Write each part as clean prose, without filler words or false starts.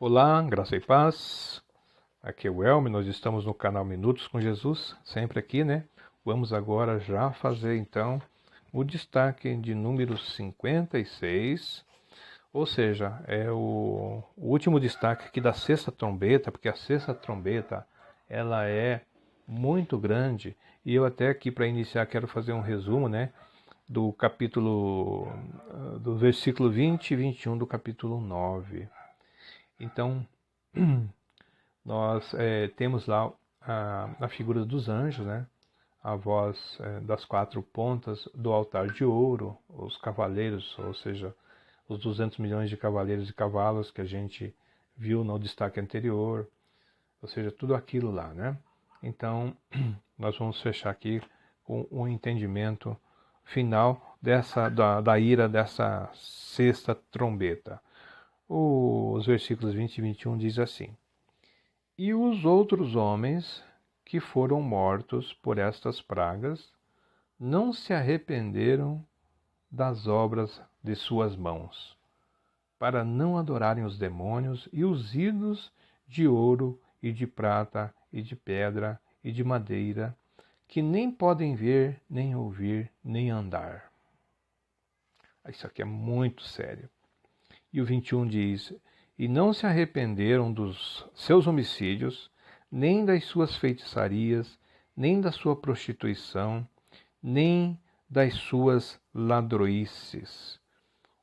Olá, graça e paz. Aqui é o Elmer, nós estamos no canal Minutos com Jesus, sempre aqui, né? Vamos agora já fazer então o destaque de número 56, ou seja, é o último destaque aqui da sexta trombeta, porque a sexta trombeta, ela é muito grande, e eu até aqui para iniciar quero fazer um resumo, né? Do capítulo, do versículo 20 e 21 do capítulo 9. Então, nós temos lá a figura dos anjos, né? A voz das quatro pontas do altar de ouro, os cavaleiros, ou seja, os 200 milhões de cavaleiros e cavalos que a gente viu no destaque anterior, ou seja, tudo aquilo lá, né? Então, nós vamos fechar aqui com um entendimento final da ira dessa sexta trombeta. Os versículos 20 e 21 diz assim: E os outros homens que foram mortos por estas pragas não se arrependeram das obras de suas mãos, para não adorarem os demônios e os ídolos de ouro e de prata e de pedra e de madeira, que nem podem ver, nem ouvir, nem andar. Isso aqui é muito sério. E o 21 diz: E não se arrependeram dos seus homicídios, nem das suas feitiçarias, nem da sua prostituição, nem das suas ladroices.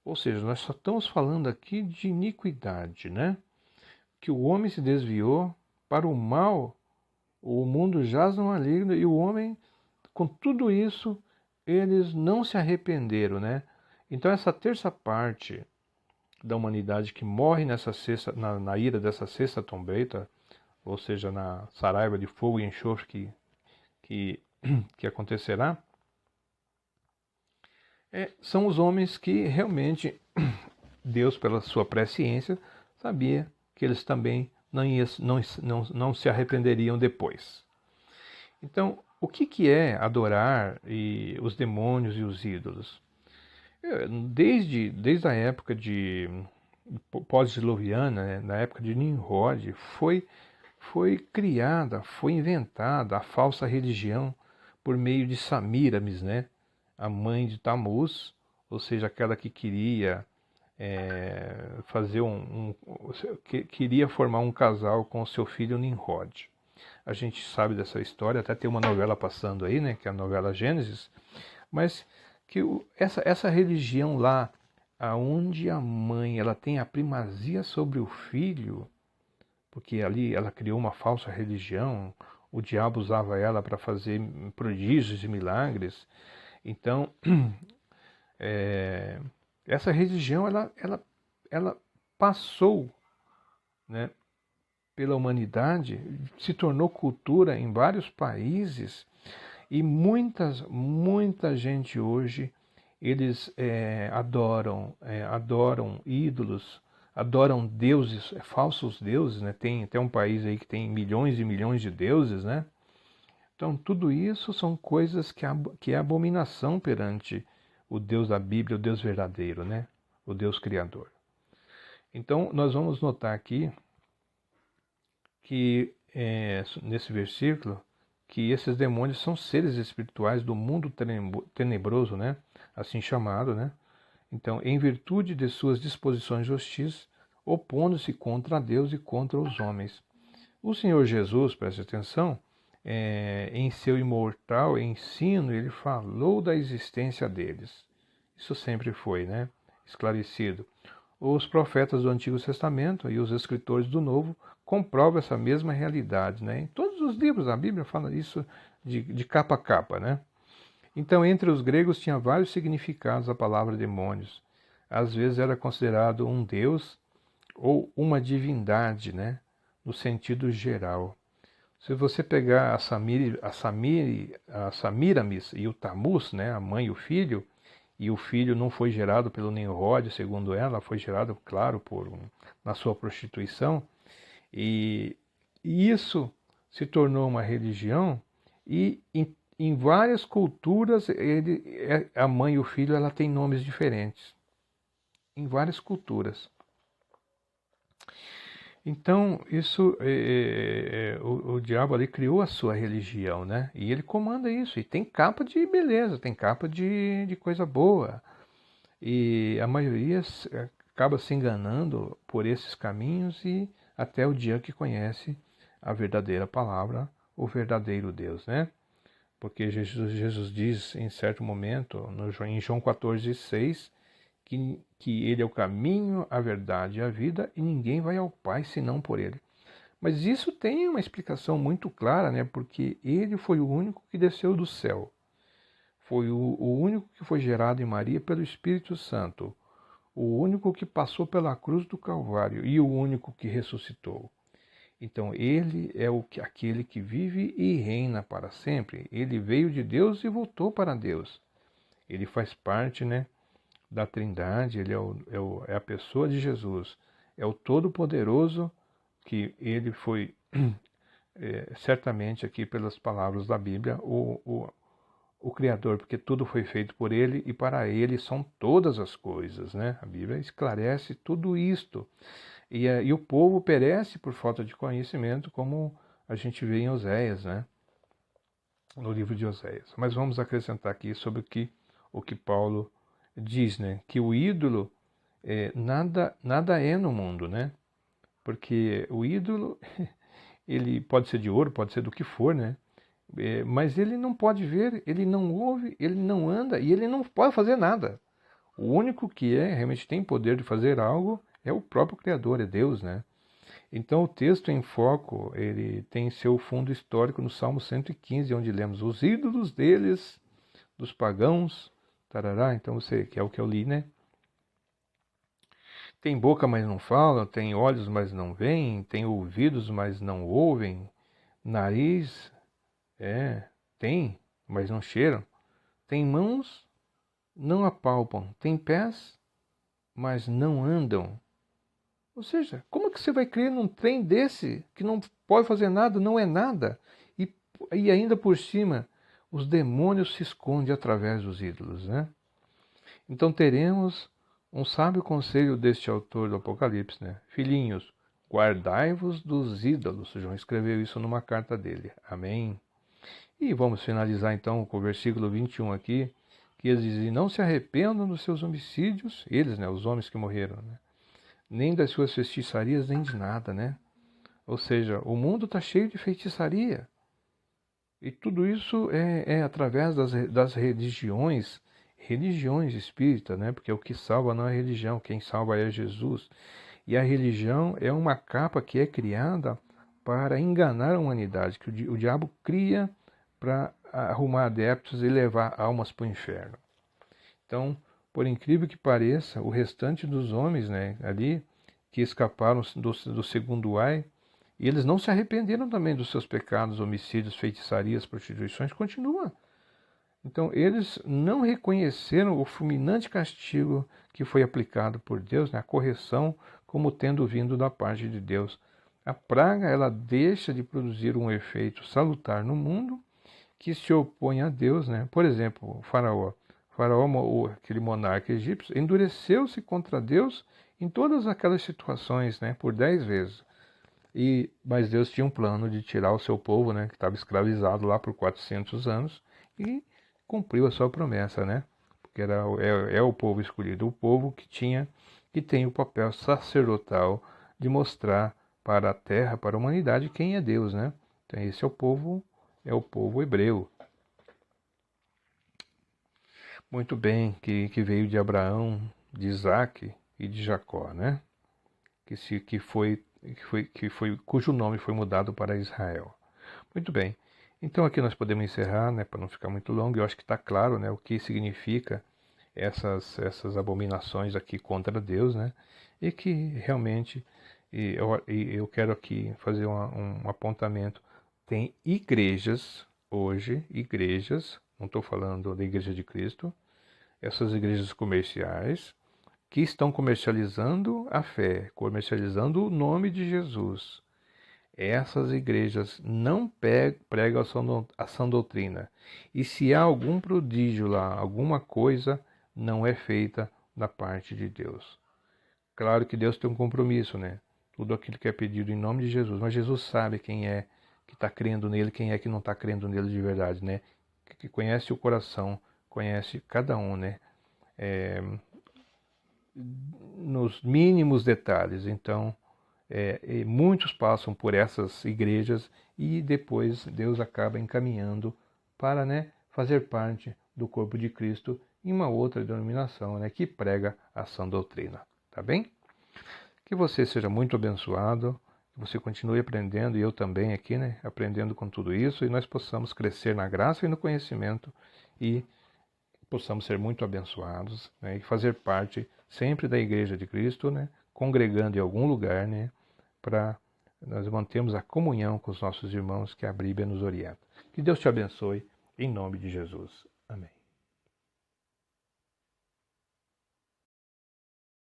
Ou seja, nós só estamos falando aqui de iniquidade, né? Que o homem se desviou para o mal, o mundo jaz no maligno, e o homem, com tudo isso, eles não se arrependeram, né? Então essa terça parte da humanidade que morre na ira dessa sexta trombeta, ou seja, na saraiva de fogo e enxofre que, que acontecerá, são os homens que realmente Deus, pela sua presciência, sabia que eles também não se arrependeriam depois. Então, o que é adorar os demônios e os ídolos? Desde a época de pós-diluviana, né, na época de Nimrod, foi criada, foi inventada a falsa religião por meio de Samiramis, né, a mãe de Tamuz, ou seja, aquela que queria queria formar um casal com seu filho Nimrod. A gente sabe dessa história, até tem uma novela passando aí, né, que é a novela Gênesis, mas que essa religião lá, aonde a mãe ela tem a primazia sobre o filho, porque ali ela criou uma falsa religião, o diabo usava ela para fazer prodígios e milagres. Então, essa religião ela passou, né, pela humanidade, se tornou cultura em vários países. E muita gente hoje, eles adoram ídolos, adoram deuses, falsos deuses, né? Tem até um país aí que tem milhões e milhões de deuses, né? Então tudo isso são coisas que é abominação perante o Deus da Bíblia, o Deus verdadeiro, né? O Deus Criador. Então nós vamos notar aqui que nesse versículo que esses demônios são seres espirituais do mundo tenebroso, né? Assim chamado, né? Então, em virtude de suas disposições hostis, opondo-se contra Deus e contra os homens. O Senhor Jesus, preste atenção, em seu imortal ensino, ele falou da existência deles. Isso sempre foi, né? Esclarecido. Os profetas do Antigo Testamento e os escritores do Novo comprovam essa mesma realidade, né? Em todos os livros da Bíblia fala isso de capa a capa, né? Então, entre os gregos tinha vários significados a palavra demônios. Às vezes era considerado um deus ou uma divindade, né? No sentido geral. Se você pegar a Samiramis e o Tamuz, né? A mãe e o filho não foi gerado pelo Nimrod, segundo ela, foi gerado, claro, na sua prostituição, e isso se tornou uma religião, e em várias culturas a mãe e o filho ela tem nomes diferentes, em várias culturas. Então, isso, o diabo ali criou a sua religião, né? E ele comanda isso. E tem capa de beleza, tem capa de coisa boa. E a maioria acaba se enganando por esses caminhos e até o dia que conhece a verdadeira palavra, o verdadeiro Deus, né? Porque Jesus diz em certo momento, em João 14,6, que ele é o caminho, a verdade e a vida, e ninguém vai ao Pai senão por ele. Mas isso tem uma explicação muito clara, né? Porque ele foi o único que desceu do céu. Foi o único que foi gerado em Maria pelo Espírito Santo. O único que passou pela cruz do Calvário e o único que ressuscitou. Então ele é aquele que vive e reina para sempre. Ele veio de Deus e voltou para Deus. Ele faz parte, né, da Trindade, ele é a pessoa de Jesus. É o Todo-Poderoso que ele foi, certamente aqui pelas palavras da Bíblia, o Criador, porque tudo foi feito por ele e para ele são todas as coisas, né? A Bíblia esclarece tudo isto. E o povo perece por falta de conhecimento, como a gente vê em Oséias, né? No livro de Oséias. Mas vamos acrescentar aqui sobre o que Paulo diz, né? Que o ídolo nada é no mundo, né? Porque o ídolo, ele pode ser de ouro, pode ser do que for, né? Mas ele não pode ver, ele não ouve, ele não anda e ele não pode fazer nada. O único que realmente tem poder de fazer algo é o próprio Criador, é Deus, né? Então o texto em foco, ele tem seu fundo histórico no Salmo 115, onde lemos os ídolos deles, dos pagãos, tarará, então você, que é o que eu li, né? Tem boca, mas não falam, tem olhos, mas não veem, tem ouvidos, mas não ouvem, nariz, tem, mas não cheiram, tem mãos, não apalpam, tem pés, mas não andam. Ou seja, como é que você vai crer num trem desse que não pode fazer nada, não é nada? E ainda por cima, os demônios se escondem através dos ídolos, né? Então teremos um sábio conselho deste autor do Apocalipse, né? Filhinhos, guardai-vos dos ídolos. João escreveu isso numa carta dele. Amém? E vamos finalizar então com o versículo 21 aqui, que eles dizem, não se arrependam dos seus homicídios, eles, né, os homens que morreram, né? Nem das suas feitiçarias, nem de nada, né? Ou seja, o mundo está cheio de feitiçaria. E tudo isso é através das religiões espíritas, né? Porque o que salva não é a religião, quem salva é Jesus. E a religião é uma capa que é criada para enganar a humanidade, que o diabo cria para arrumar adeptos e levar almas para o inferno. Então, por incrível que pareça, o restante dos homens, né, ali, que escaparam do segundo ai, e eles não se arrependeram também dos seus pecados, homicídios, feitiçarias, prostituições, continua. Então, eles não reconheceram o fulminante castigo que foi aplicado por Deus, né, a correção, como tendo vindo da parte de Deus. A praga, ela deixa de produzir um efeito salutar no mundo que se opõe a Deus, né? Por exemplo, o Faraó. Faraó, aquele monarca egípcio, endureceu-se contra Deus em todas aquelas situações, né? Por 10 vezes. Mas Deus tinha um plano de tirar o seu povo, né? Que estava escravizado lá por 400 anos e cumpriu a sua promessa, né? Porque é o povo escolhido, o povo que tem o papel sacerdotal de mostrar para a terra, para a humanidade, quem é Deus, né? Então esse é o povo hebreu. Muito bem, que veio de Abraão, de Isaac e de Jacó, né? Cujo nome foi mudado para Israel. Muito bem. Então aqui nós podemos encerrar, né, para não ficar muito longo. Eu acho que está claro, né, o que significa essas abominações aqui contra Deus, né? E que realmente eu quero aqui fazer um apontamento. Tem igrejas hoje, não estou falando da Igreja de Cristo, essas igrejas comerciais que estão comercializando a fé, comercializando o nome de Jesus. Essas igrejas não pregam a sã doutrina. E se há algum prodígio lá, alguma coisa, não é feita da parte de Deus. Claro que Deus tem um compromisso, né? tudo aquilo que é pedido em nome de Jesus. Mas Jesus sabe quem é que está crendo nele, quem é que não está crendo nele de verdade, né? Que conhece o coração, conhece cada um, né? Nos mínimos detalhes. Então, muitos passam por essas igrejas e depois Deus acaba encaminhando para, né, fazer parte do corpo de Cristo em uma outra denominação, né, que prega a sã doutrina. Tá bem? Que você seja muito abençoado, que você continue aprendendo, e eu também aqui, né, aprendendo com tudo isso, e nós possamos crescer na graça e no conhecimento e possamos ser muito abençoados, né, e fazer parte sempre da Igreja de Cristo, né, congregando em algum lugar, né, para nós mantermos a comunhão com os nossos irmãos que a Bíblia nos orienta. Que Deus te abençoe, em nome de Jesus.